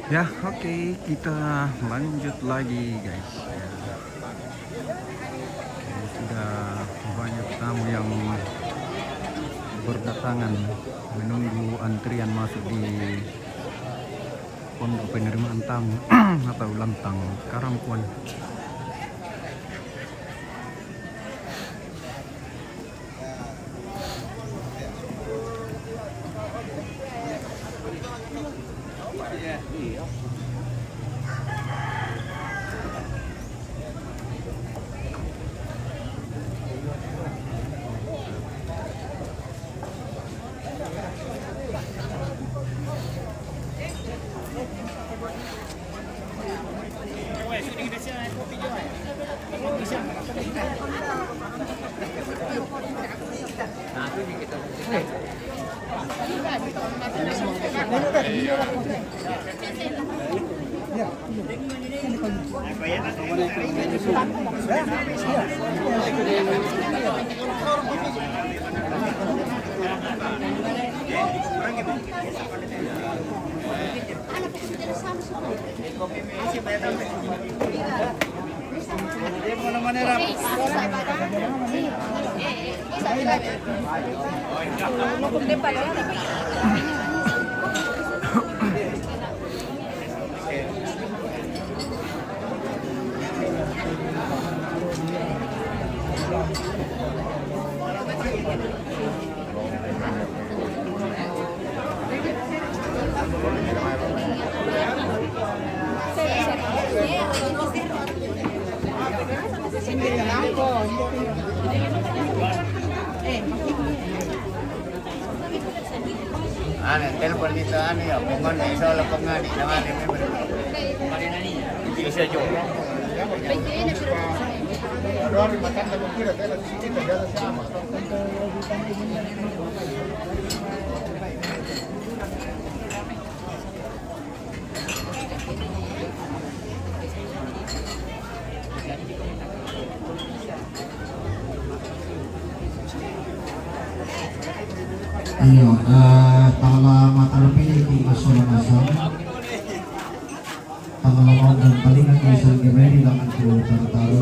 Ya, oke, kita lanjut lagi, guys. Ya. Oke, sudah banyak tamu yang berdatangan menunggu antrian masuk di pondok penerimaan tamu atau Lantang Karangkuan. Telepon dito ya, pungan ni solo pengani naman ni member. Hindi siya joke. Adoro matanda mo kira dela sisita dela sama. Ayo, tanggal matarapili di Asolanasan tanggal mau dan palingan di Sanggireri lang ang taro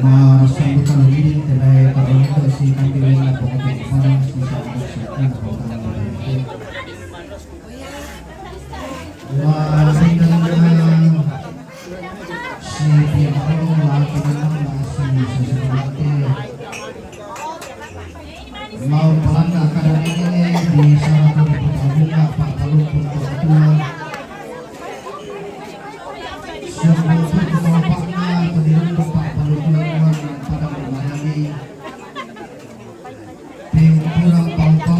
masambutan ulit tinay karoon si kandilan na pagkating parang si Sanggireri si Piakaro laki na lang si Sanggireri mau pelanda kadang ini di salah satu bunga Pak Palupun Ketua sebelum bapaknya pendiri Pak Palupun pada memahami pulang pau-pau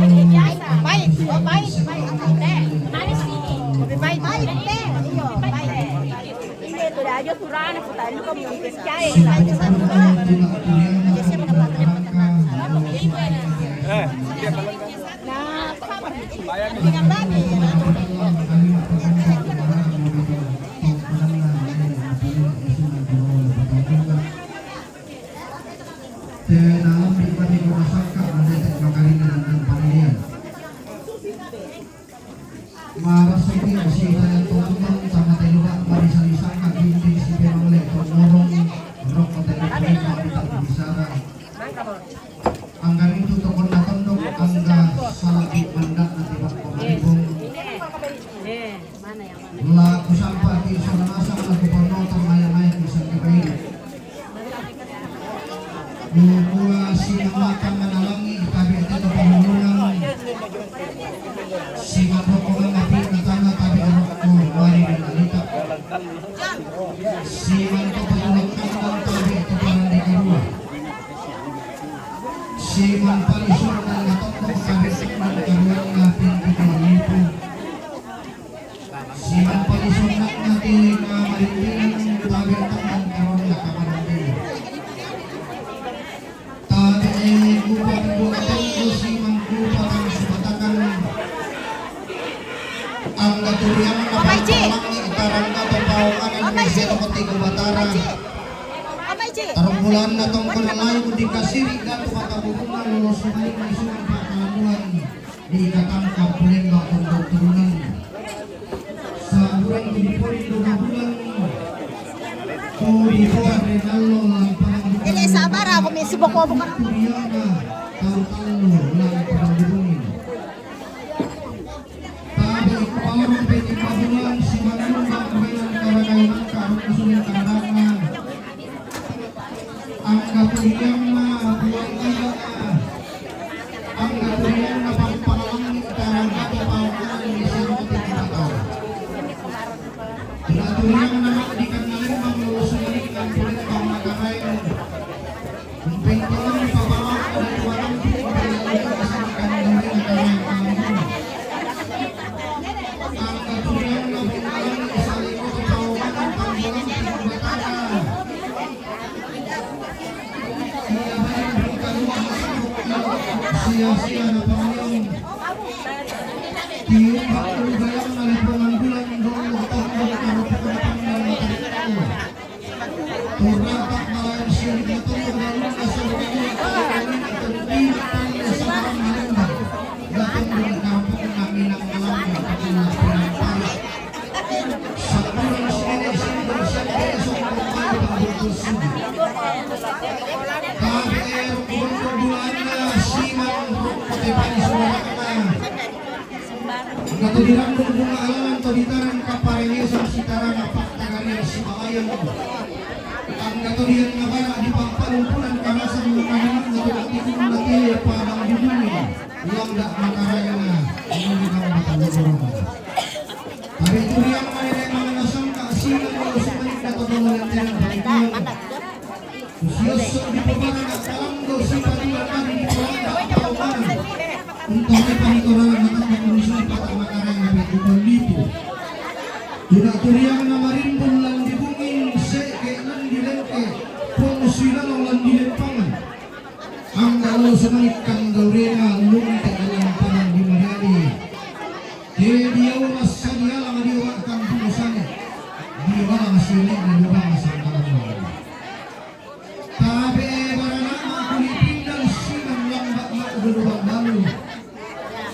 dalam pribadi masyarakat mendetek makanan dan pembelian. Marasa ini masih saya tonton sama teluak marisalisangka binti si Benolek ngorong rokok dari kita bicara. Anggar itu tokon tondok angga salah di mandat nanti Pak Komanibung. Laku sampah di Sonasa laku penonton maya-maya di Sanggireri. Dua sinang makan menalangi tapi itu pemulungan sinang rokok mengapi katanya tapi rokok mari dan alita sinang kepulungan kandang tapi itu parang di kedua sinang palisur dan ngatokok tapi sinang karuan ngapin di kalipu sinang palisur ngati ngamarintinan tapi tangan karuan ngakamarandi upang buatan si mangkupatan subatakan ang naturiang kapalangi itarang kapapawangan ang misero kati kubatara tarong bulan na tong kanalay kung di kasiri gato katabukungan lulus sumalik na isunang pakamuan di katangkap puling bakong doktorunan sa bulan Pilipon, 2 bulan Pilipon, Renalo lang panang Ini sabar ako, may subok ko bukan. Turiana, Talo-talo lang panang dibungin. Tabi iparong pwede pabulan, si Manong ang kailang karagayman ka, ang kusunin karangan. Ang kapuliyang na, buwang ilang na, ang kapuliyang na pagpakalangin karang kapapawakan ni Sinutin Bataw. Tinatuliyang na makadikan na rin ang lusunin ang kulit pang magkakain. Kung pintuan ni papawak na nagwarang pinagalalit na sa kanilin ang kanyang kamin. Ang katuliyang na pinagalan ni sa likod ang pawakan ang pangbulang pinagbataka. Siya na Panginoon. Tiyong pagkulubayang na lipungan bulan doon magtahong karupukan ng tarito. Turapak malayan siya rin ito yung lalo na sa lugayo at kagaling at talibinak tayo sa parang malanda. Gatong doon karupukan namin ang alam ng katilas pinagpala. Sa bulan siya na isindong siya kaya sa kumakayo ang bukol sugi. Kahit bulan na siman kutipan sumarak na. Natudirang ng bunga alaman toditaran kaparengesan sitarang apaktagarang si Makayang. Ang naturihan nga para di pagpalumpunan karasan ng kahilang natulatikong natili parang dibungin. Langda makaraya na iniligang matalagurungan. Tapi turihan manila yung mga nasangka silang mga sumalit na totoo ng pagkikiyan. Diyos di pagpanan at kalanggo si patulan na di palangga at paumanan. Untuk ay panituran na ang konisyon patang makarang na may lipo. Tunaturiang na marimbon lang dibungin seke lang dilengke pumusilan ang lang dilempangan. Ang galaw sa manit kang gaurena lumite alang panang di marali. Diyaw mas sanya lang adiwa kang pumusanit. Diwa lang silik na lubang sa kalamang. Tabi baranama kulipindang sinang lambak maudulubang balu.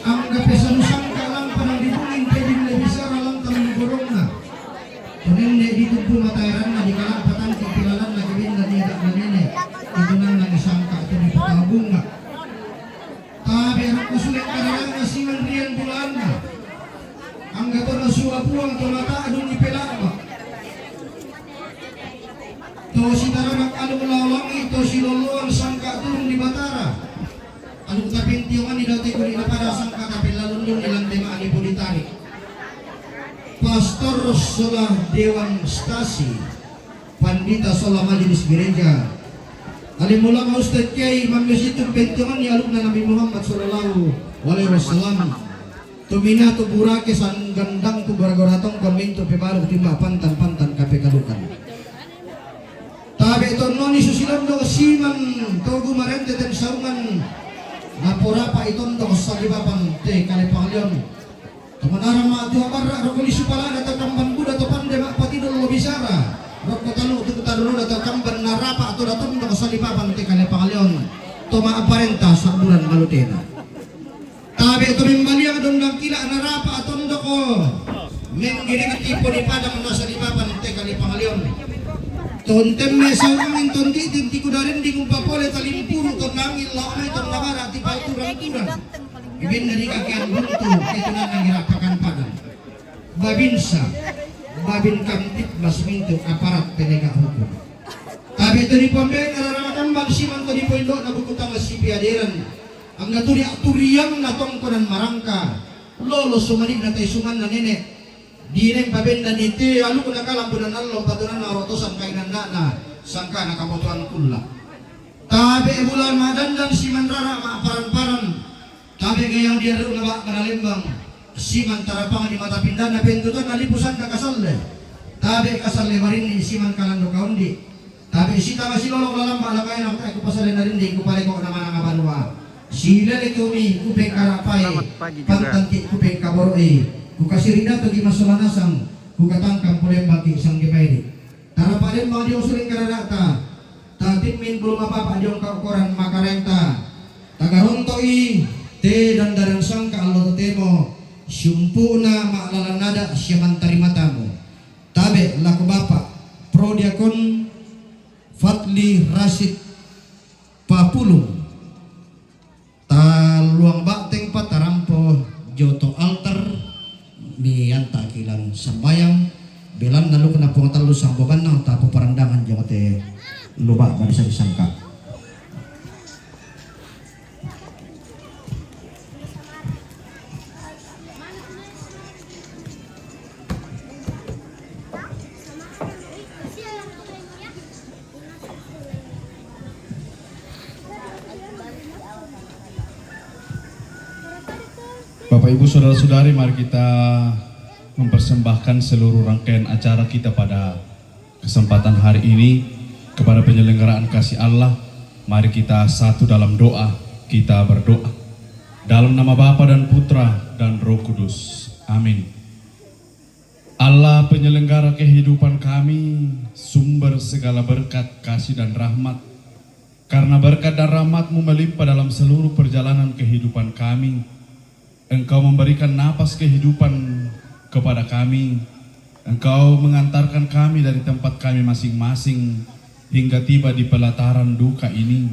Ang kapesanusang kalang panang dibungin pwedeng lebisara lang tanong burong na. Kunende dito po matayaran na di kalapatan kipilalan na gawin na tidak na nene. Ito nang nangisangka ito ni patabong na. Tabi harap kusulit ka na lang na siman riyan bulaan na. Ang gato na suwapuang tumataado ni Pelapa. To si Taranak anong lawangi, to si Loloang sangka turong ni Batara. Anong tapintiyokan ni dati ko rin na para sangka kapilalundong ilang tema ni Pulitari. Pastor Sola Dewan Stasi, Pandita Sola Majelis Gereja. Alimula mga Ustad kay Imam Yusitun Pentiongan ni Aluk na Nabi Muhammad Sallallahu Alaihi Wasallam. Tumina tu burake san gandang tu garagoratong komento pebalo timba pantan-pantan kape kadukan. Tabi ito noni susilan do siman togu marente ten saungan napora pa iton do sa libapan te kalipangalion. Tumanara ma tu abara rokoli supala atau kamban buda to pande mak patidol lo bisara. Rokko tanu tu taruno atau kamban narapa atau datong do sa libapan te kalipangalion. Toma aparenta sa bulan malutena. Tabi ito mimbaliang dong nagkila narapa atau do ko. Menggiring tipo ni padang nasa libapan te kalipangalion. Tontem mesa angin tonti tinti kudarin di kumpapole talimpuru ton langit laumay ton nabara ti paiturang-turang. Ibin dari kakian buntu itu na nangirapakan padang. Babinsa, babin kamtip basmintu aparat penegak hukum. Tapi itu di pembeli naramakan bang siman to di poindok na bukutang si piadiran. Ang naturi-aturiang natong konan marangka. Lolo sumanig na tayo suman na nenek. Direng pabenda niti alu kuna kalam bunan Allah patunan na rotosan kainan na sangka nakabotuan kula. Tabi bulan madan dan siman rara maaparan-paran. Tabi gayang dia ru na kanalimbang siman tarapangan di mata pindan na pentutan nalipusan na kasalle. Tabi kasalle marini siman kalando kaundi. Tabi sita masilolong lalam balakay na kay kupasale na rin di kupale ko naman ang abanwa. Sila lekumi kupeng karapay pantanti kupeng kaboroi. Kukasirida to gimasalanasang kukatangkang pulem baki isang gimayri. Tarapaden mga diong suling karanata. Tatin min belum apa-apa diong kaukuran makarenta. Tagarontoi te dan darang sangka allo temo. Siumpuna maklalan nada siyaman tarima tamu. Tabe laku bapak Prodiakon Fatli Rashid Papulung. Taluang bakteng patarampo joto altar miyanta kilan sambayang belan nalu kena pungatalu sambogan nang tapo parandangan jote luba bisa disangka. Bapak Ibu Saudara-saudari, mari kita mempersembahkan seluruh rangkaian acara kita pada kesempatan hari ini kepada penyelenggaraan kasih Allah. Mari kita satu dalam doa, kita berdoa. Dalam nama Bapa dan Putra dan Roh Kudus. Amin. Allah penyelenggara kehidupan kami, sumber segala berkat, kasih dan rahmat. Karena berkat dan rahmat-Mu melimpah dalam seluruh perjalanan kehidupan kami. Engkau memberikan napas kehidupan kepada kami. Engkau mengantarkan kami dari tempat kami masing-masing hingga tiba di pelataran duka ini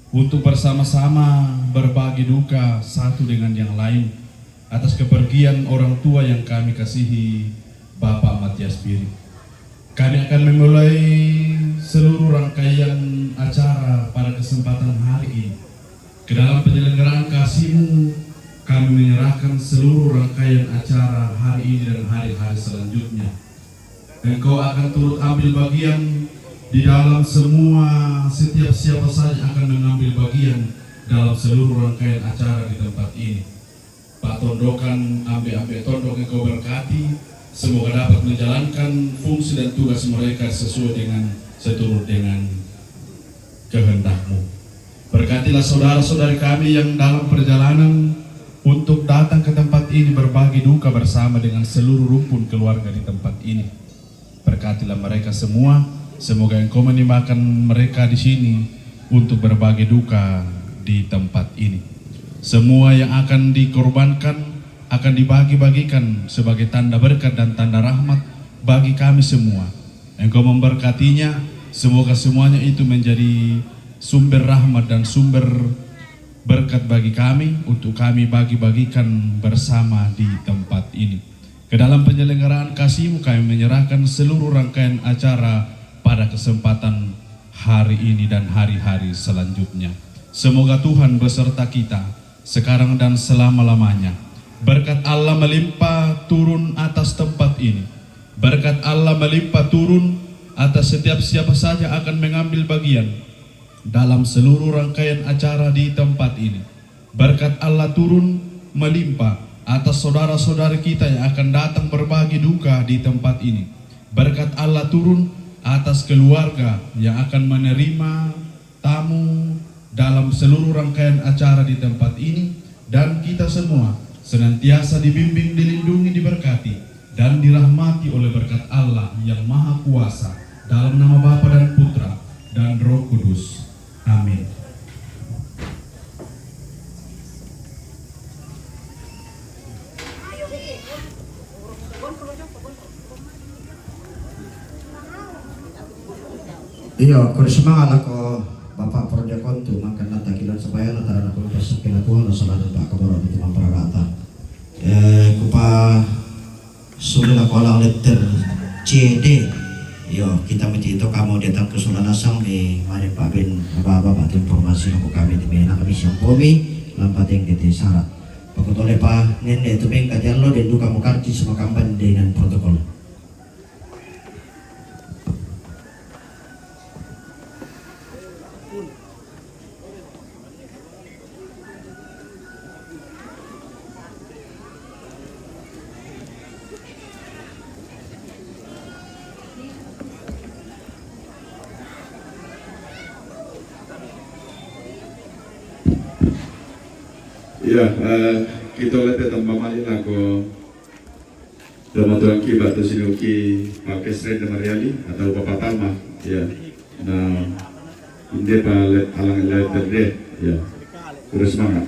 untuk bersama-sama berbagi duka satu dengan yang lain atas kepergian orang tua yang kami kasihi, Bapak Matias Biri. Kami akan memulai seluruh rangkaian acara pada kesempatan hari ini. Ke dalam penyelenggaraan kasih-Mu, kami menyerahkan seluruh rangkaian acara hari ini dan hari-hari selanjutnya. Engkau akan turut ambil bagian di dalam setiap siapa saja akan mengambil bagian dalam seluruh rangkaian acara di tempat ini. Pak Tondokan, ambe-ambe tondok Engkau berkati, semoga dapat menjalankan fungsi dan tugas mereka sesuai dengan seturut dengan kehendak-Mu. Berkatilah saudara-saudari kami yang dalam perjalanan untuk datang ke tempat ini berbagi duka bersama dengan seluruh rumpun keluarga di tempat ini. Berkatilah mereka semua, semoga Engkau menimbakan mereka di sini untuk berbagi duka di tempat ini. Semua yang akan dikorbankan akan dibagi-bagikan sebagai tanda berkat dan tanda rahmat bagi kami semua. Engkau memberkatinya, semoga semuanya itu menjadi sumber rahmat dan sumber berkat bagi kami untuk kami bagi-bagikan bersama di tempat ini. Ke dalam penyelenggaraan kasih-Mu kami menyerahkan seluruh rangkaian acara pada kesempatan hari ini dan hari-hari selanjutnya. Semoga Tuhan beserta kita sekarang dan selama-lamanya. Berkat Allah melimpah turun atas tempat ini. Berkat Allah melimpah turun atas setiap siapa saja akan mengambil bagian dalam seluruh rangkaian acara di tempat ini. Berkat Allah turun melimpah atas saudara-saudari kita yang akan datang berbagi duka di tempat ini. Berkat Allah turun atas keluarga yang akan menerima tamu dalam seluruh rangkaian acara di tempat ini. Dan kita semua senantiasa dibimbing, dilindungi, diberkati dan dirahmati oleh berkat Allah yang Maha Kuasa. Dalam nama Bapa dan Putra dan Roh Kudus. Amin. Iya, kau semangat ako Bapak Prodiakon tu makan nata kilan supaya nata na ko pasakin ako na sa lahat pa kabaro dito mamparagata. Kupa sulit ako lang letter CD. Yo, kita mesti itu kamu datang ke Sulanasang di mari Pak Bin Bapak informasi aku kami di Mena kami siang bumi lampat yang kita syarat. Pakutole pa nende itu beng kajian lo dan duka mukarti semua kampan dengan protokol. Ya, kita lihat tambah malin aku dalam tuan kibat tu sinuki pakai seren dan Mariali atau Bapak Palma, ya. Nah, ini pak alang letter deh, ya. Terus semangat.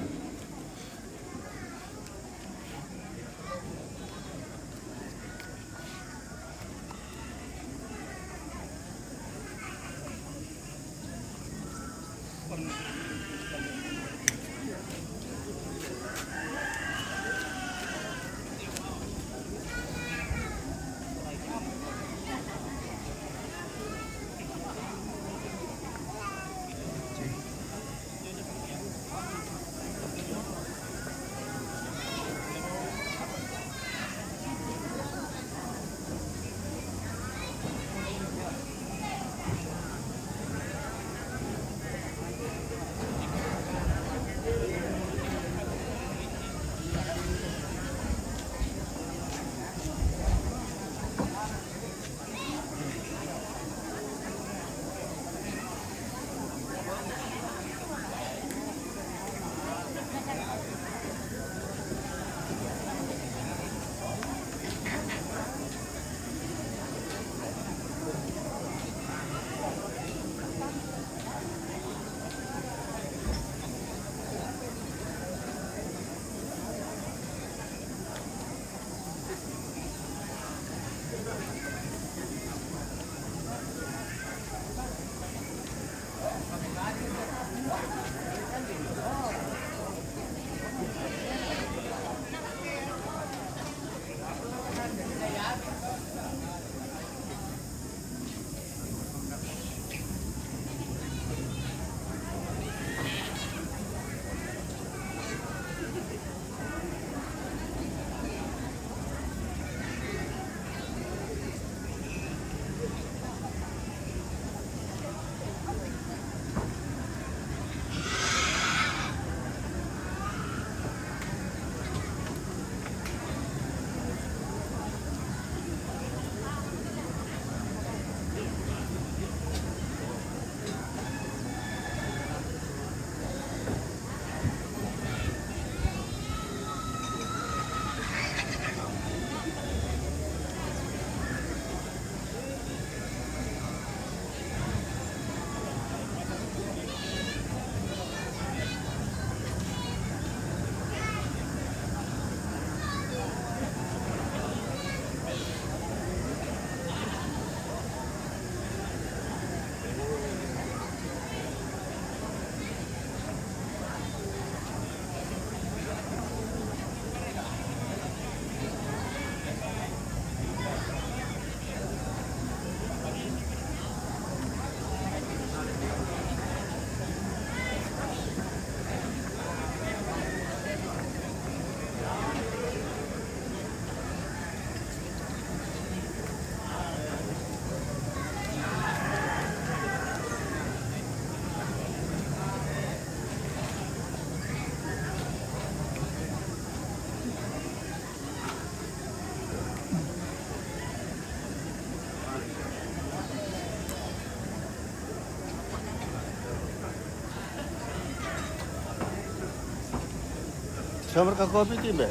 Sama ka kopi tiba.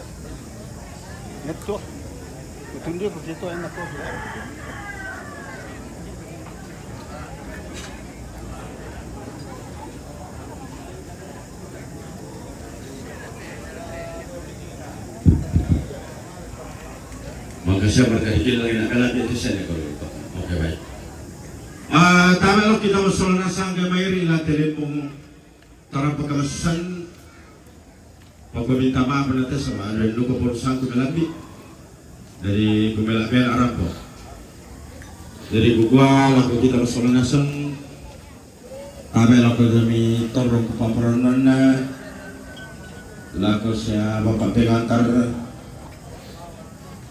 Ngetuk. Betul dia begitu enak kopi. Maka siya berkahikil lagi nak kalah itu saya kalau itu. Oke baik. Tama lo kita masuk na sangga mayri la telepon tarap pagkamasan pagpaminta maaf natin sa mga ano ko po sang kumelabi dari kumelabi ang arap po dari gugwa laku kita masuk na sang tama laku kami torong kepamparonan na laku siya bapak pengantar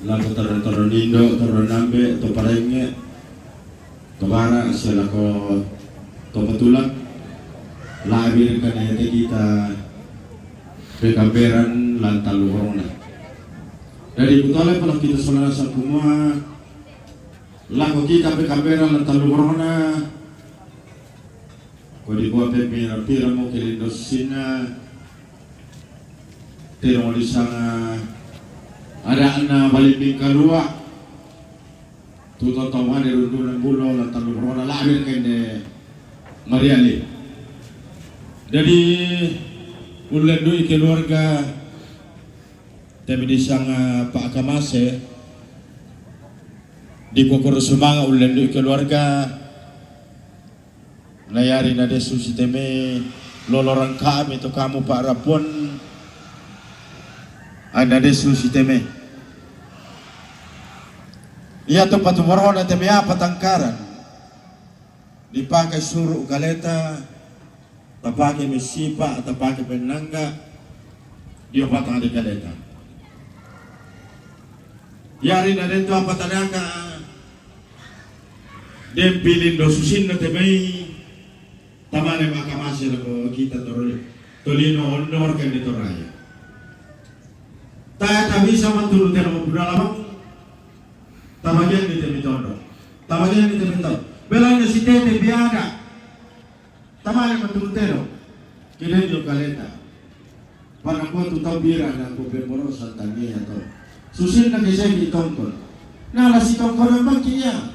laku turun Indo turun Nambe atau Parengge kemana siya laku kebetulan lahir kan kita pekamberan lantal luhorona dari butole pala kita solana kumua laku kita pekamberan lantal luhorona ko di buat pira mo kilindosina terong lisanga ada na balimbing kalua tutotoman di rundunan bulo lantal luhorona lahir kene Mariali dari ulendu keluarga temidisang Pak Kamase di Kokor Sumanga ulendu keluarga nayari na desu sisteme lolorang kami to kamu Pak Rapon ada desu sisteme iya to patumoro na teme apa tangkaran dipakai suruh galeta tapake mesipa tapake penangga dia patang di kaleta yari na dento apa tanaka dem pilin do susin na temai tamane makamasi ko kita tolino honor kan dito raya ta bisa mantulu tero budala tamagen ni temitondo tamagen ni temitondo belanya si tete biada tamale matulutero kilenyo kaleta para ko tutaw bira na ko pemoro sa tangiya to susin na kisa tonton na la si tonton ang kiya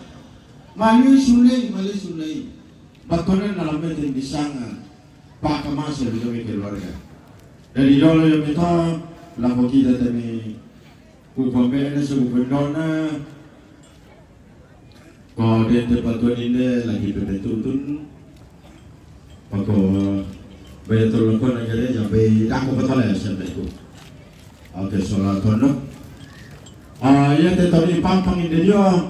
mali sulay batunan na lamit yung bisanga pakamasa dito may keluarga dari dolo yung ito lako kita tami kupambe na sa kupendona ko dente patuan ini lagi pembentuntun Pako bayar tolong kau nak jadi sampai dah aku betul ya sampai itu. Oke soal kono. Ya tetapi pampang ini dia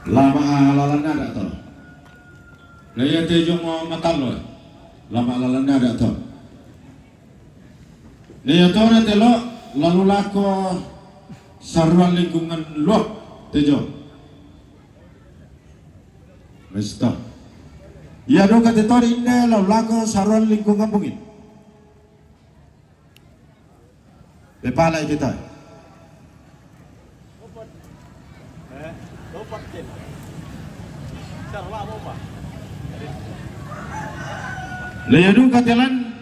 lama lalan ada tu. Laya tejong makan lo. Lama lalan ada tu. Laya tu orang telo lalu lako saruan lingkungan luar tejong. Mesta. Ya do kate tori inne law lago saron lingkungan bungin. Bepala kita. Layadu katelan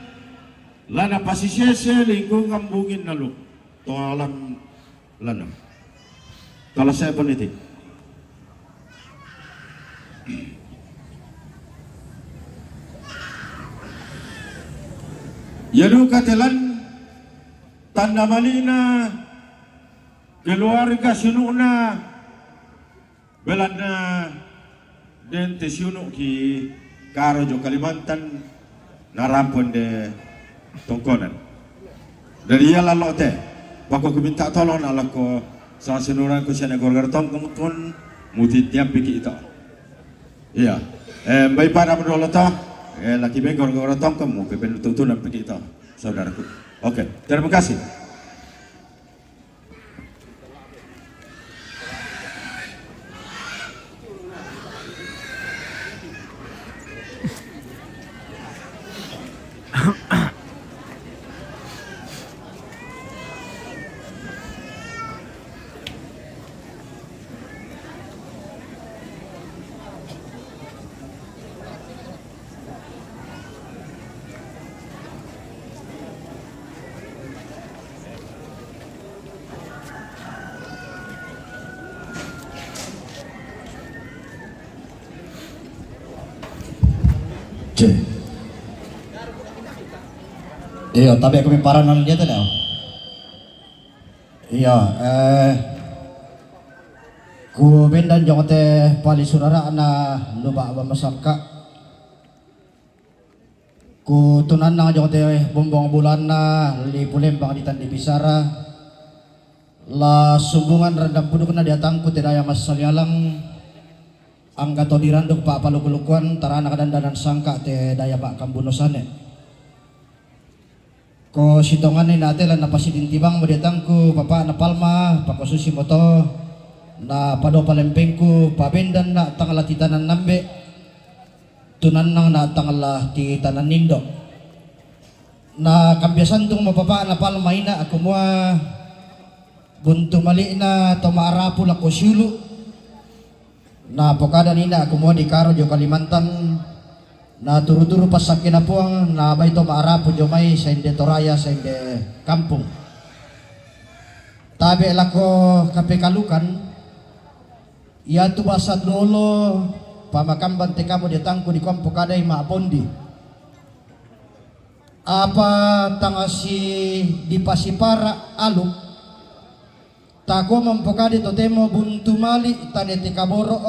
lana pasisese lingkungan bungin nalu. Toalam lanam. Kalau saya peniti. Yadu katelan tanda malina keluarga sununa belanda dan tesunu ki Karajo Kalimantan narampon de tongkonan dari ia lalu teh bako minta tolong ala ko sa sinuran ko siya negorgar tongkon muti tiap piki ito iya bay para berdolata laki begor gorong tongkon mu pepenututunan piki ito saudaraku oke terima kasih. Oke. Iya, tapi kami paranan dia tadi. Iya, ku bendan jong teh pali surara na luba ba masangka. Ku tunan na jong teh bombong bulan na li pulembang di tandi bisara. La sumbungan rendam puduk na diatangku tidaya mas salyalang. Angga to diranduk pa palukulukuan tarana kadandanan sangka te daya pak kambunusane. Ko sitongan ni nate lan napasidin tibang mo diatangku papa na palma pakosusi moto na pado palempengku pabendan na tangala titanan nambe tunan nang na tangala titanan nindo na kambiasan tung mapapa na palma ina ako mo buntu mali na tomaarapu la ko syulu na pokada nina ako mo di karo jo Kalimantan na turu-turu pasakin na puang na bay to maarapo jo may sa hindi toraya sa hindi kampung tabi lako kapekalukan iya tu basad lolo pamakamban te kamo di tangko di kampo kaday maapondi apa tangasi di pasipara aluk tako mampokadi totemo buntu mali taneti kaboro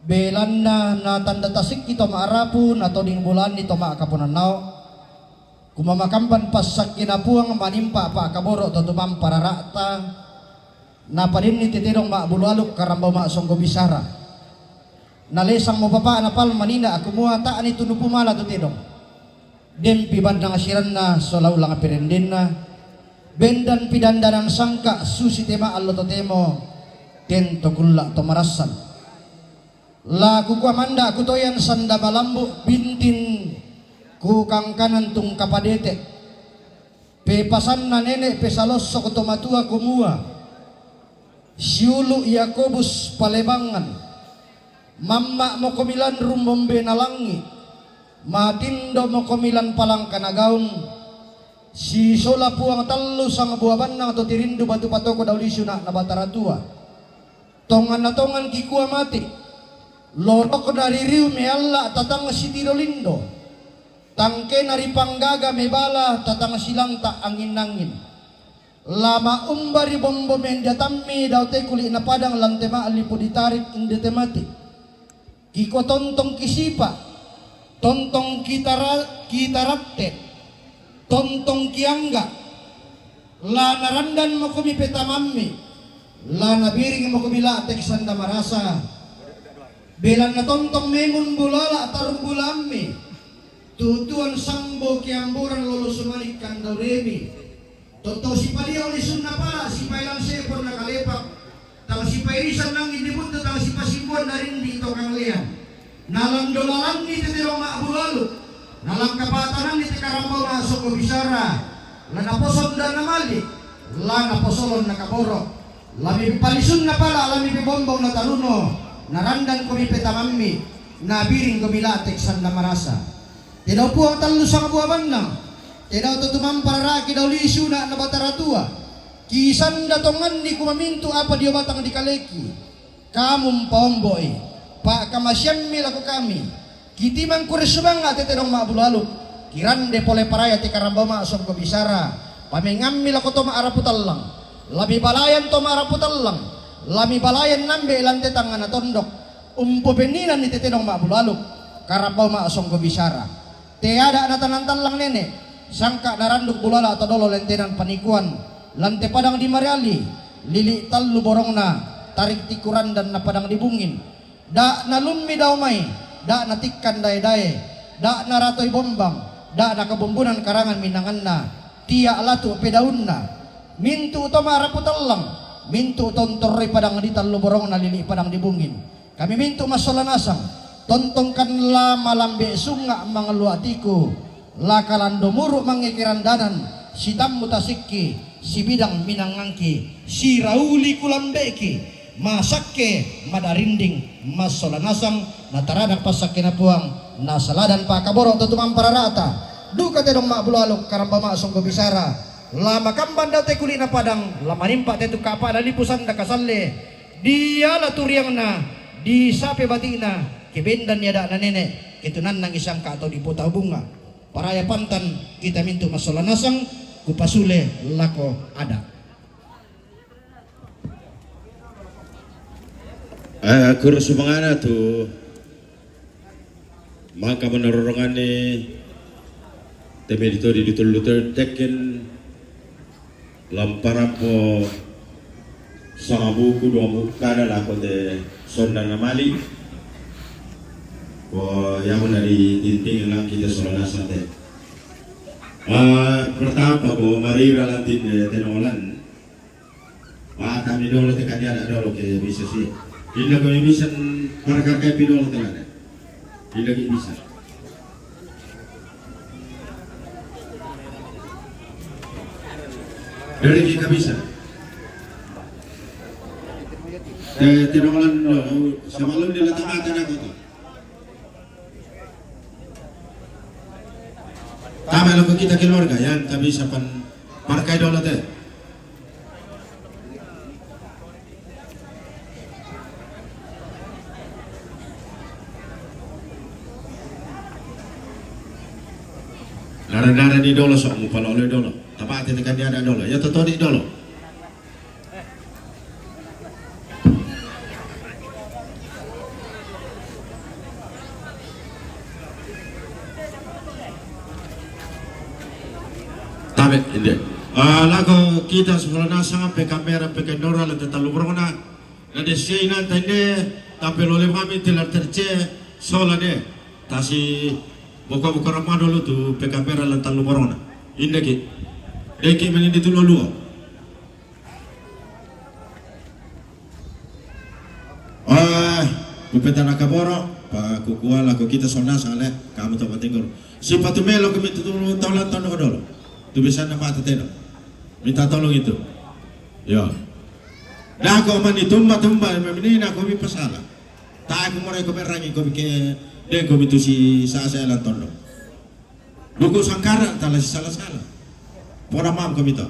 belan na tanda tasik ito maarapu na toding bulan ito maakapunan nao kumamakamban pasak kinapuang manimpa pa kaboro to tumam para rata na padin ni titirong maabulwaluk karambaw maasonggo bisara nalesang mo papa na pal manina ako mua taan ito nupumala to tidong dem piban na asiran na solaw lang apirendin na bendan pidandanan sangka susi tema allo totemo tento kulla tomarasan la kukuamanda kutoyan sanda balambu bintin ku kangkanan tung kapadete pepasan na nene pesalos sokotomatua kumua siulu Yakobus Palebangan mamma mo komilan rumbombe nalangi matindo mo komilan palang kanagaun si sola puang talo sang buaban na to tirindu batu patoko daulisyo na bataratua tongan na tongan kikua mati lorok dari riu me alla tatang si tirolindo tangke nari panggaga me bala tatang silang ta angin nangin lama umbari bombo menjatami daute kuli na padang lantema alipo ditarik indete mati kiko tontong kisipa tontong kitarapte tontong kiangga la narandan mo kumi petamammi la nabiring mo kumi la teksanda marasa belan na tontong mengun bulala tarung bulammi tutuan sambo kiamburan lolo sumanik kandoremi toto si paliaw ni sunna pala si pailang sepor na kalepak tang si pairisan nang indimundo tang si pasimbuan na rin dito kang liyan nalandolalan ni titirong maabulalu nalang kapatanan ni tikarambaw masok ko bisara la naposon da namali la naposolon na kaboro lami palisun na pala lami bibombong na taruno narandan ko mi petamammi nabiring ko bilatek sanda marasa tidaw po ang talo sa kabuaban lang tidaw tutumang pararaki daw lisyo na nabataratua kisan datongan ni kumaminto apa diyo batang di kaleki kamum paomboy pa kamasyam milako kami kitiman kuresubang ate tenong maabulalu kirande pole paraya ti karambaw maasong ko bisara pamingammi lako to maaraputal lang labi balayan to maaraputal lang lami balayan nambe ilante tangan na tondok umpo beninan ni tenong maabulalu karambaw maasong ko bisara tiada na tanantan lang nene sangka naranduk bulala atau dolo lentenan panikuan lante padang di Mariali lili talu borong na tarik tikuran dan na padang dibungin da nalummi daw may da natikkan day-day, da naratoy bombang, da nakabumbunan karangan minangan na, tiya alatu pedaun na, mintu utama raputal lang, mintu tontorre padang di taluborong na lili padang dibungin. Kami mintu masolanasang, tontongkan la malambe sunga mga luatiku, la kalando muru mangikirandanan, si tammu tasikki, si bidang minangangki, si rauli kulambeki, masakke madarinding masolanasang nataradak pasakke na puang nasaladan pa kaboro tutumang pararata duka te dong mabulalok karamba masong ko bisara lama kamban daw te kuli na padang lama nimpa te tu kapa dalipusan da kasalle dia la turiang na di sape batina kebendan niya da na nene kitunan ng isang kato di putaw bunga. Paraya pantan kita minto masolanasang kupasule lako ada. Kurus mangana tu maka menerorongan ni temedito di lutul teken lampara po sa buku dua muka adalah konde sonda namali po yang dari tinting lang kita solana sate. Pertama po marira lantin tenolan. Kami dulu tekan dia ada dulu ke bisa sih. Tidak kami bisa marga kayak pidol tekan. Tidak bisa. Dari kita bisa. Tenolan semalam diletakkan aku tu. Tama lang kita keluarga yan kami sa parkay dolo te. Nara-nara di dolo sok mo pala oleh dolo. Tapat tekan dia ada dolo. Ya totoo di dolo. Tabe hindi. Lago kita sekolah nasa pe kamera pe kamera la tatalubrona. Na desina tande tapi oleh kami telah terce sola de. Tasi buka-buka ramah dulu tu pe kamera la talubrona. Indeki. Deki meni ditululu. Kupeta nakaboro pa kukuha lago kita sona sale kamu tahu tinggal. Si patumelo kami tutulung taulan tahun dulu. Tu bisa nama teno. Minta tolong itu. Ya. Dah kau mani tumba menina kau bi pasala. Tak aku mulai kau berangi kau ke dia kau itu si saya lantono. Buku sangkara talah si salah. Pora mam kau itu.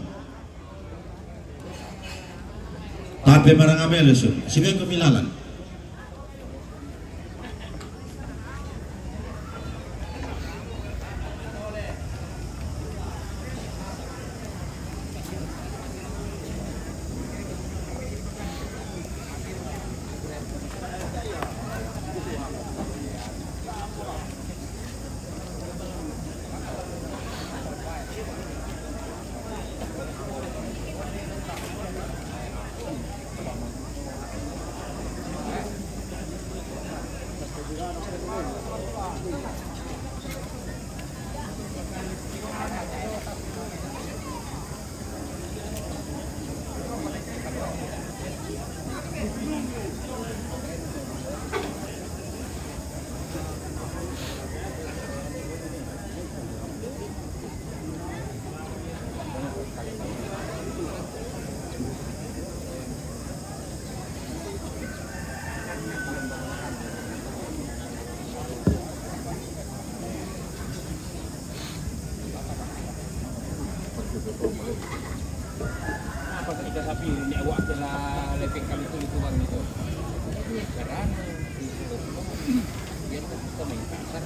Tapi marang amel su. Siapa kau milalan? Sapi ni awak telah lepek kami tu bang itu. Sekarang dia kita main pasar.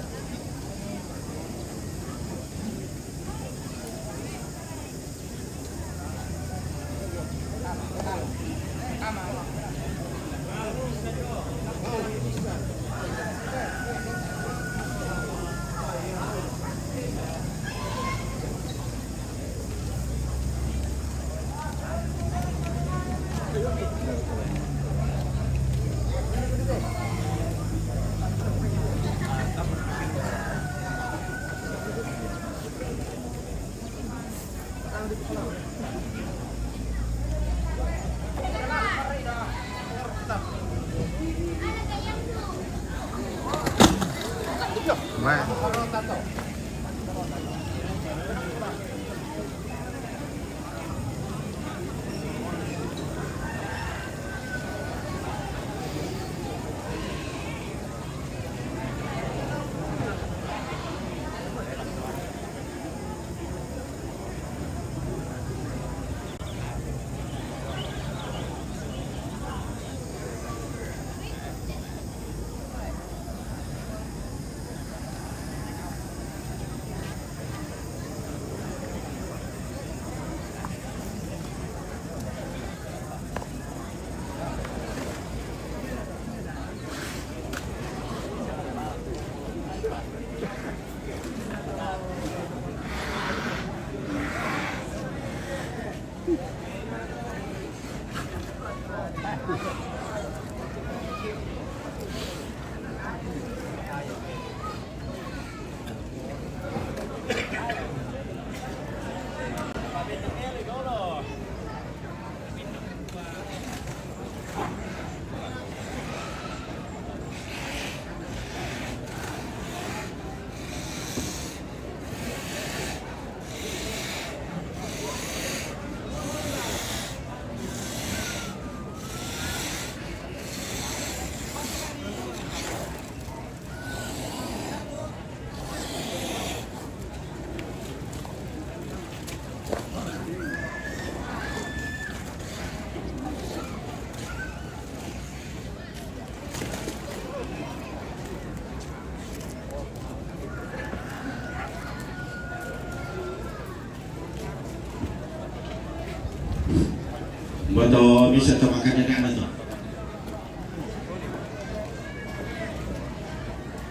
Buat bisa makan yang anak tuh.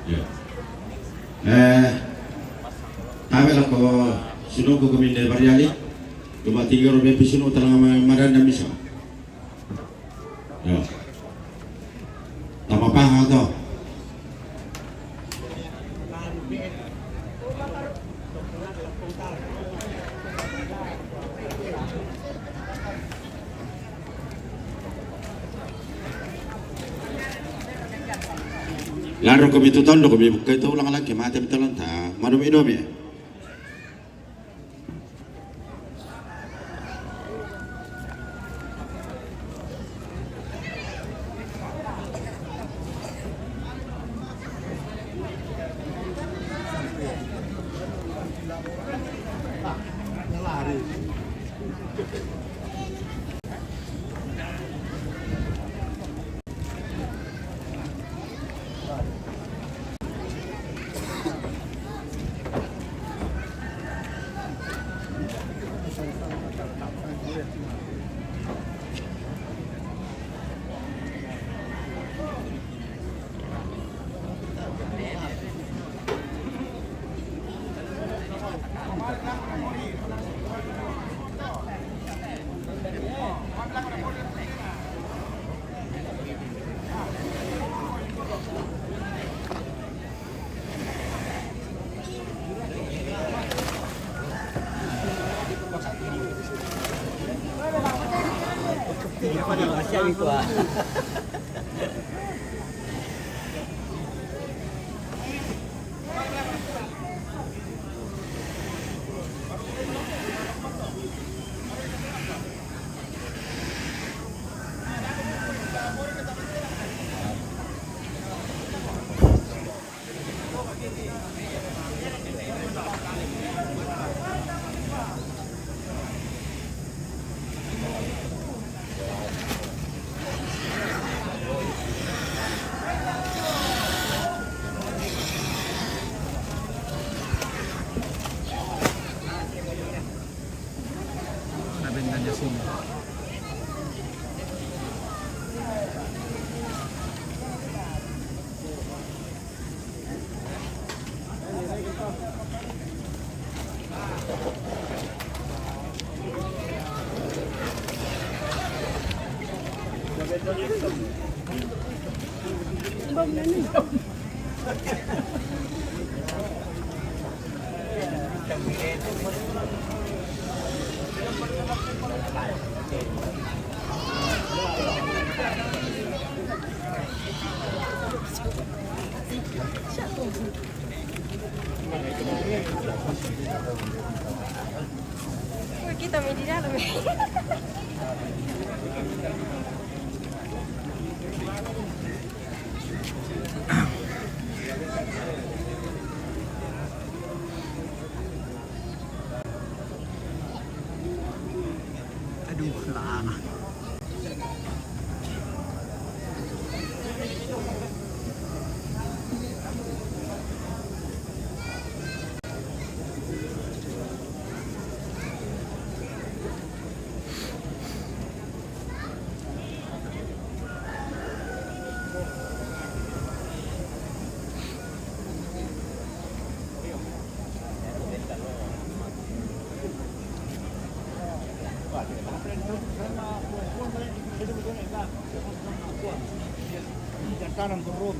Ya. Kami lah ko sino ko kami dari Bariali. Cuma 3 rupiah pisino telah madan dan bisa. Ya. Tama pa to. Laro kami tuton do kami buka itu ulang lagi mati betul ta manum idom ya. Kita di dalam. Aduh, lama. Kanan turun,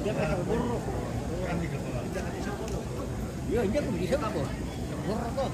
dia kan buruk. Iya, dia pun bisa kabur. Buruk kok.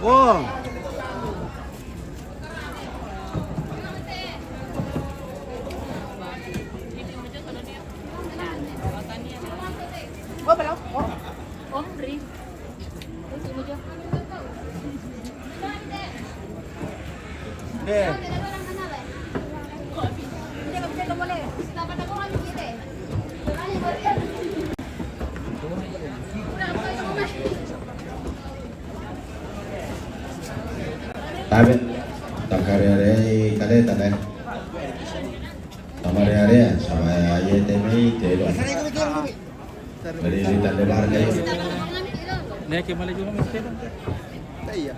Wow. Oh, belum. Oh. Om, beri. Terus ini aja. Deh. Tabe, takare kade tane. Tamare are sama aye temi telo. Dari tale bar gay. Nek ke male juga mesti. Iya.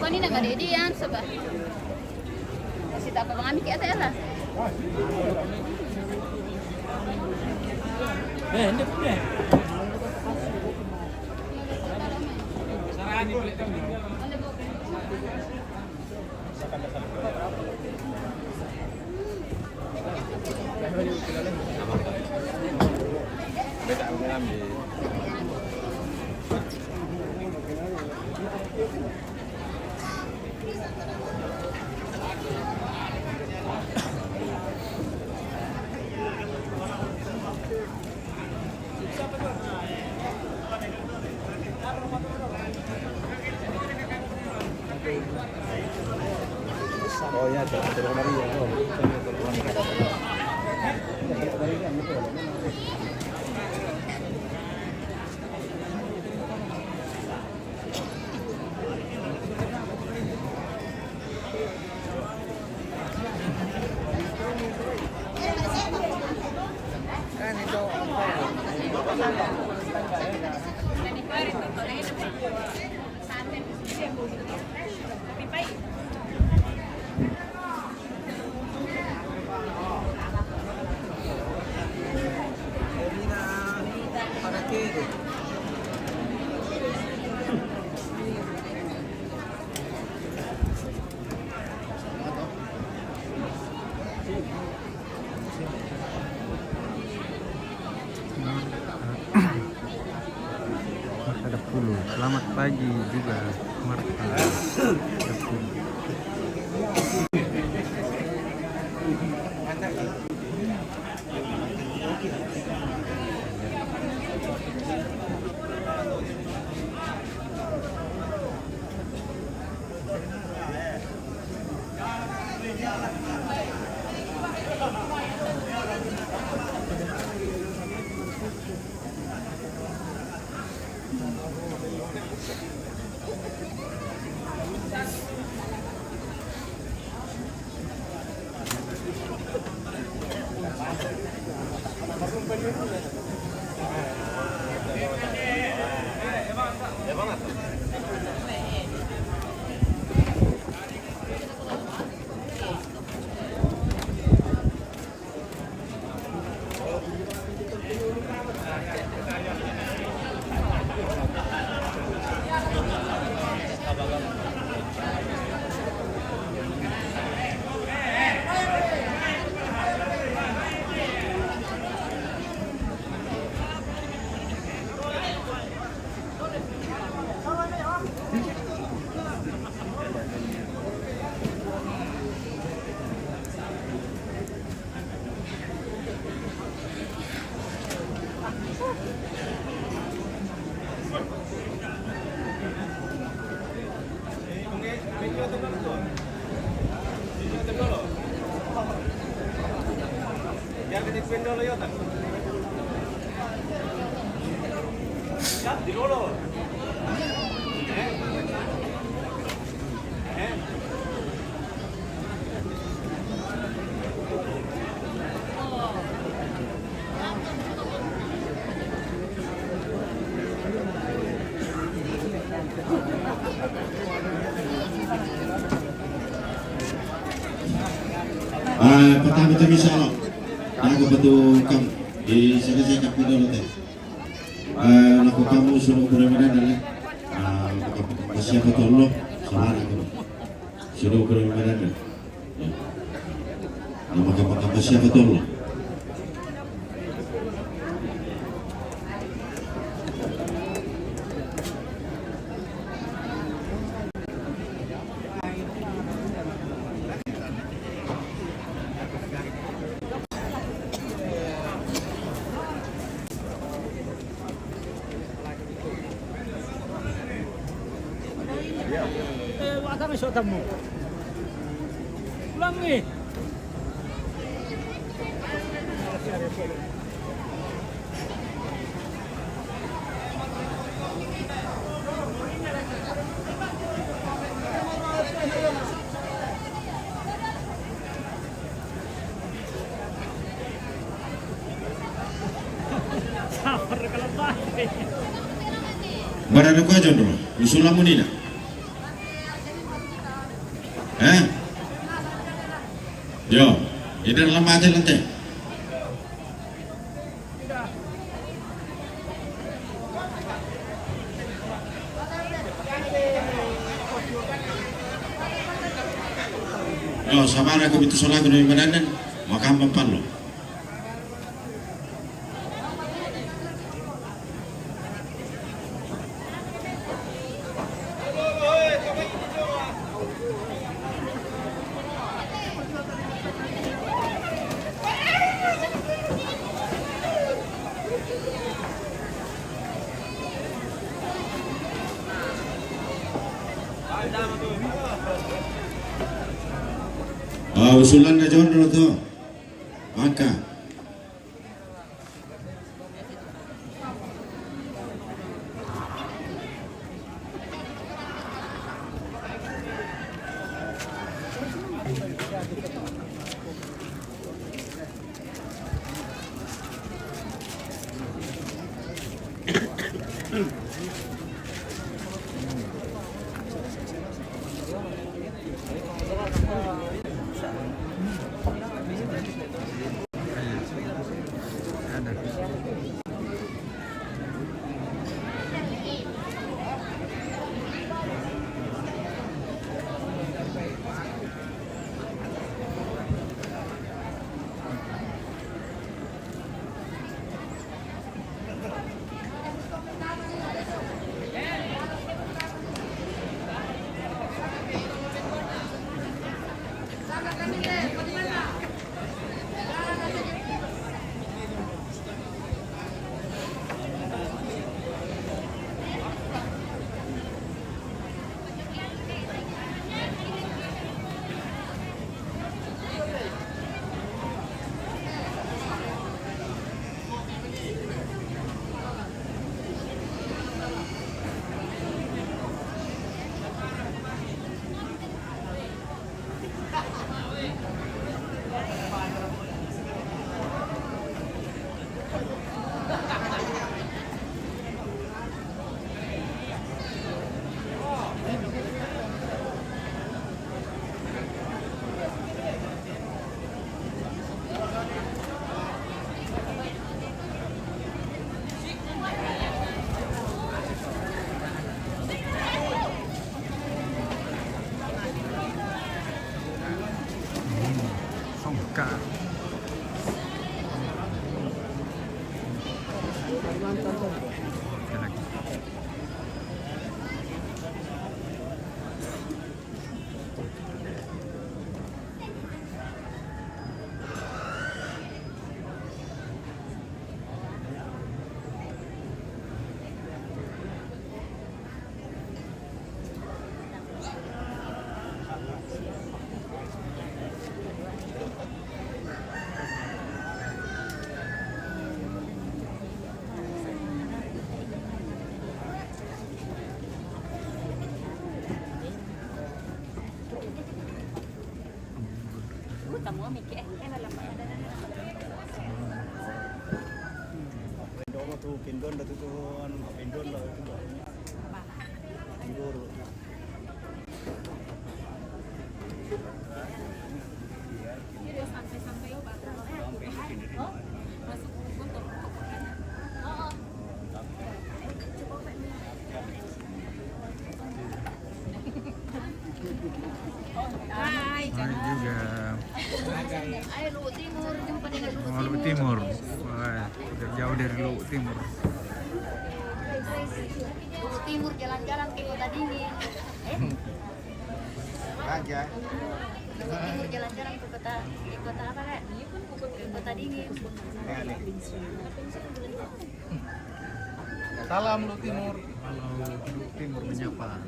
Kau ni nak ada dia yang sebab. Kasi tak apa mengambil kat atas lah. Hendak punya. Oh ya, terus Maria. Selamat pagi juga Marta. Pertama itu bisa loh. Aku betul kamu di sini saya kapit dulu teh. Aku kamu suruh kurang-kurang adalah siapa tolong salah aku suruh kurang-kurang adalah. Nama kapal siapa tolong? Barang aku aja dulu, usul lamun ini. Yo, ini dalam mati lantai. Yo, sama aku itu soal aku dari mana dan makam empat lo. Usulan aja dulu tuh, maka Doon tu pindon datu tu pindon lah itu. Tidur. Hai juga. Ayo Luwu Timur, jumpa dengan Luwu Oh, Luwu Timur. Wah, udah jauh dari Luwu Timur. Luwu Timur jalan-jalan ke Kota Dingin. Aja. Luwu Timur jalan-jalan ke kota apa Kak? Ke Kota Dingin. Salam Lu Timur. Kalau Luwu Timur menyapa.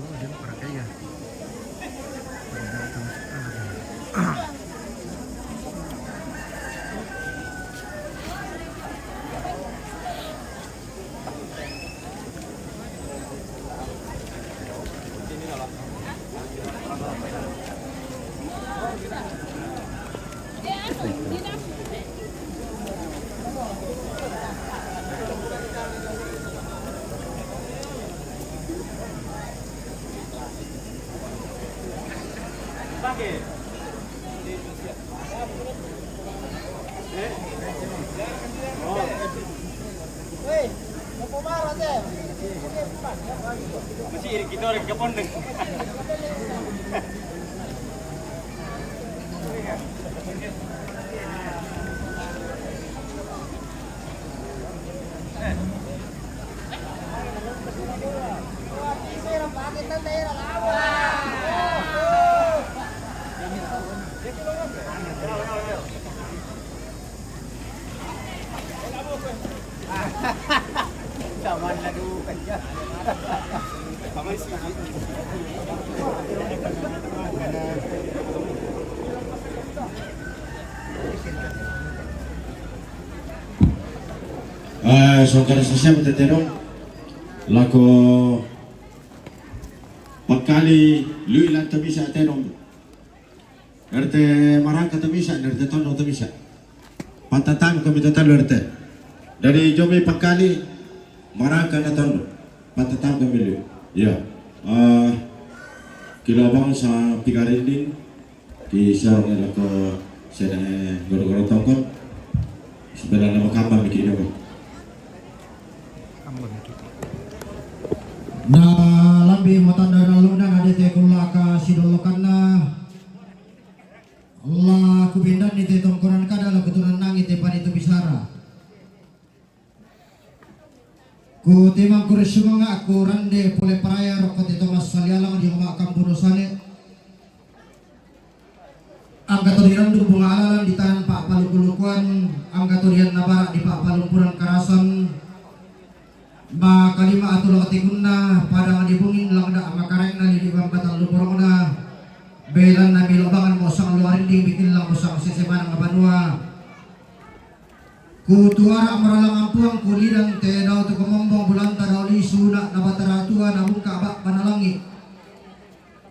Oh, dia para kaya. Masih kita orang ke pondok. Zaman lalu kerja. Saudara saya berterong laku pagkali luilan tabisa terong nerte marangka tabisa nerte tono tabisa pantatang kami tatalo nerte dari jomi pagkali marangka na tono pantatang kami lu ya kilabang sa pigarinding di sarang laku saya goro-goro tongkol sebenarnya makamba bikin apa Na lambi matanda naluna nadete kulaka sidolokanna Allah kubindan ni te tongkoran kada la keturunan nangit te pan itu bisara ku timang kurisumanga aku rande pole paraya rokot itu mas salialang di rumah kampurusane angka turian du bunga alalan di tahan pak palukulukuan angka turian nabara di pak palumpuran karasan ba kalima atul katiguna pada ngadibungin lang da makareng na lilibang batang lupurong na belan na bilobangan mo sang luarin ding bikin lang mo sang sisimana nga banwa kutuara maralang ampuang kulidang te daw to kumombong bulanta daw lisu na bataratua na buka ba panalangi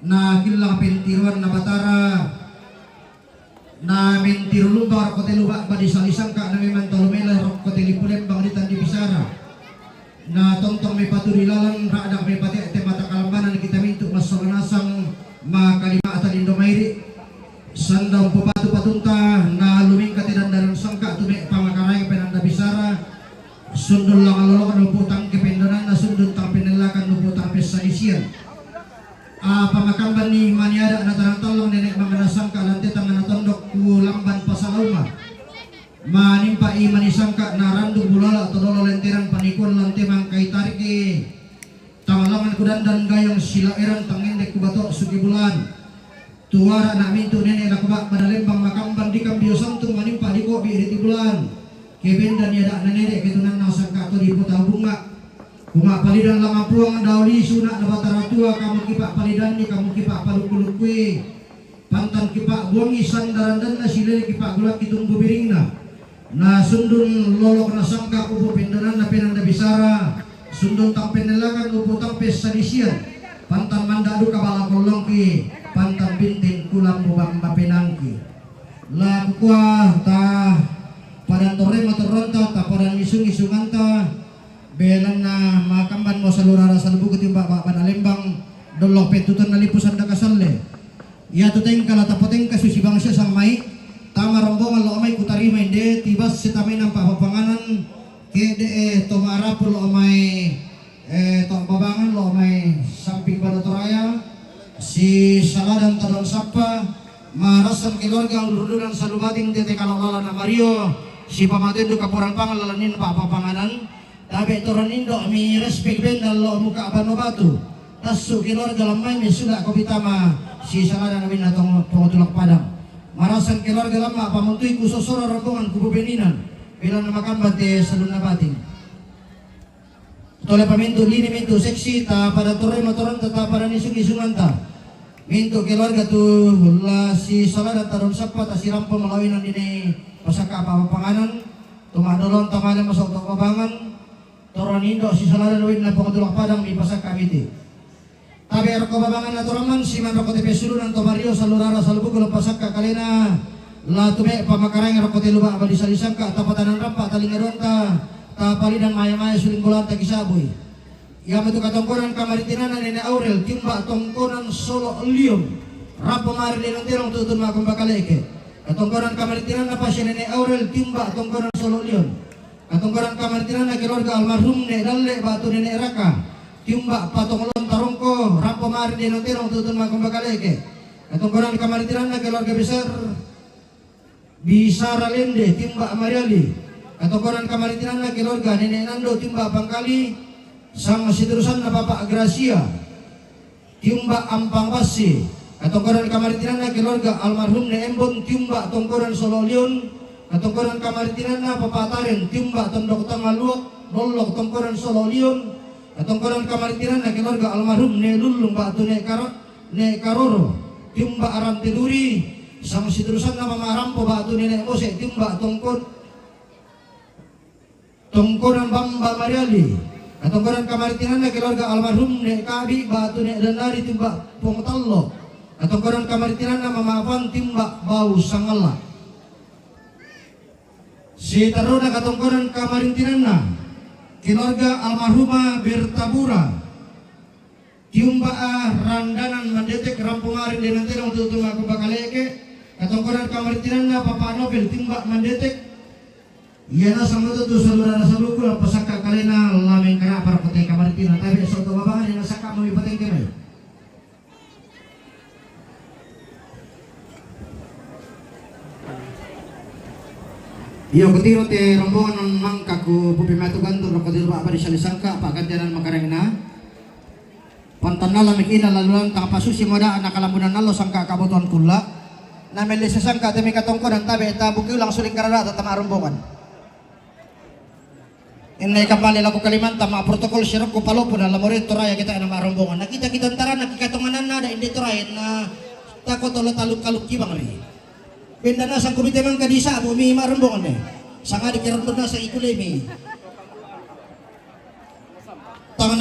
na kilang pintiruan na batara na mintirulumbar kote luba ba di salisang ka na may mantalumela kote lipulet bang ditan di bisara na tongtong may paturilalang raadak may pati at mata kalambanan kita minto masaranasang makalima at alindomayri sandang pupatu patunta na luming katidandaran sangka tume pamakaray penanda bisara sundol lang alolokan uputang kependonan na sundol tang pinalakan uputang pesanisian pamakamban ni maniada na tarantolong nenek manganasang kalante tangan natondok kulamban pasaluma manimpa imanisangka na randung bulala atau dolo lenteran panikon lantai mangkai tariki tangalangan kudan dan gayang sila erang tangendek kubato sugi bulan tuara nak mintu nenek nakubak badalembang makamban di kambio santung manimpa di kopi di bulan keben dan yada nenek ketunan nasangka atau di puta bunga palidan lama puang dauli sunak nabatara tua kamu kipak palidan ni kamu kipak paluk-palukui pantan kipak buangi sandaran dan nasilele kipak gulak kitung bubiringna na sundun lolok na sangka upo pindanan na pinanda bisara sundun tampen nelakan upo tampes sadisian pantan mandadu kabala kolongki pantan bintin kulang bubang mapinangki la kukuah ta padan tore motoronta ta padan isung-isunganta belang na makamban mo sa lurara sa lubugot yung baba panalembang dolok petutan na lipusan da kasalle ya tuteng kalatapoteng kasusibang siya sang may tama rombongan lo amay kutari may de tibas si tamay ng papapanganan kede tomara po lo amay babangan lo amay samping balatoraya si saladang talon sapa marasan keluarga ulurdulan sa lubating dete kalolala na Mario si pamatin do kapuran pangalalanin papapanganan tabi toronindo mi respect ben lo muka abano batu tasu keluarga lamay mi sudah kopitama si saladang namin natong pangutulak padang marasan keluarga lama pamuntuy kusosora rombongan kububeninan bilang nama kambat sa lunabating tole pamintu lini mintu seksi ta pada tore motoran ta pada nisung-isungan ta mintu keluarga tu la si salada taron sapa ta si rampon malawinan ini pasaka papanganan tumadolon tamalan masok to pabangan toronindo si salada luwin na pangutulak padang mi pasaka biti tabi arko babangan na turaman si man roko tepe sulunan to Mario sa lurara sa lubog lo pasaka kalena la tume pamakarang roko te luba abadi salisangka tapatanan rampa talingaronta ta palidan maya-maya suling bulan ta kisaboy ya metu katongkonan kamaritinan nene Aurel timba tongkonan solo lium rapo mari denong terong tutun makong bakaleke katongkonan kamaritinan na pasien nene Aurel timba tongkonan solo lium katongkonan kamaritinan na keluarga almarhum ne dalle batu nene Raka timba patongolon tarongko rampo mari denong terong tutun makong bakaleke katongkonan kamaritinan na keluarga besar Bisara Lende timba Mariali katongkonan kamaritinan na keluarga nene Nando timba Bangkali sang siturusan na Bapak Gracia timba Ampang Basi katongkonan kamaritinan na keluarga almarhum ne Embon timba tongkonan Sololion katongkonan kamaritinan na Papataren timba Tondok Tangaluok Dolok tongkonan Sololion katongkonan kamaritinan na keluarga almarhum ne Lulung Batu ne Karoro timba Aram Tiduri sang siturusan na Mamarampo Batu ne Mose timba tongkonan Bamba Mariali katongkonan kamaritinan na keluarga almarhum ne Kabi Batu ne Danari timba Pongtallo katongkonan kamaritinan na Mamafan timba Bau Sangala si taruna katongkonan kamaritinan na keluarga almarhumah Bertabura tiumba randanan mendetek rampungarin dengan terong tutung aku bakaleke katongkonan kamaritinan na Papa Nobel timba mendetek Iyana sama tu saudara saluku la pasaka kalena lameng kana para patay kamaritinan tabi soto babangan ina saka mo ipateng kemay iyo kutiro te rombongan ng mangkaku pupimatu ganto rokodil ba abadi salisangka pagantianan makareng na pantan na lamig ina lalulang takapasusi mo da nakalamunan nalo sangka kabutuan kula na may lisasangka temi katongkonan tabi tabukyo lang suling karada at tama rombongan inay kapali laku Kalimantan mga protokol sirap ko palopo na lamorin turaya kita na marombongan nakita kita antara nakikatunganan na da hindi turayan na takot ulo taluk-kaluk kibang rin benda na sang komite mang kadisa bumi marombongan eh sanga dikiranto na sa ikulemi tangan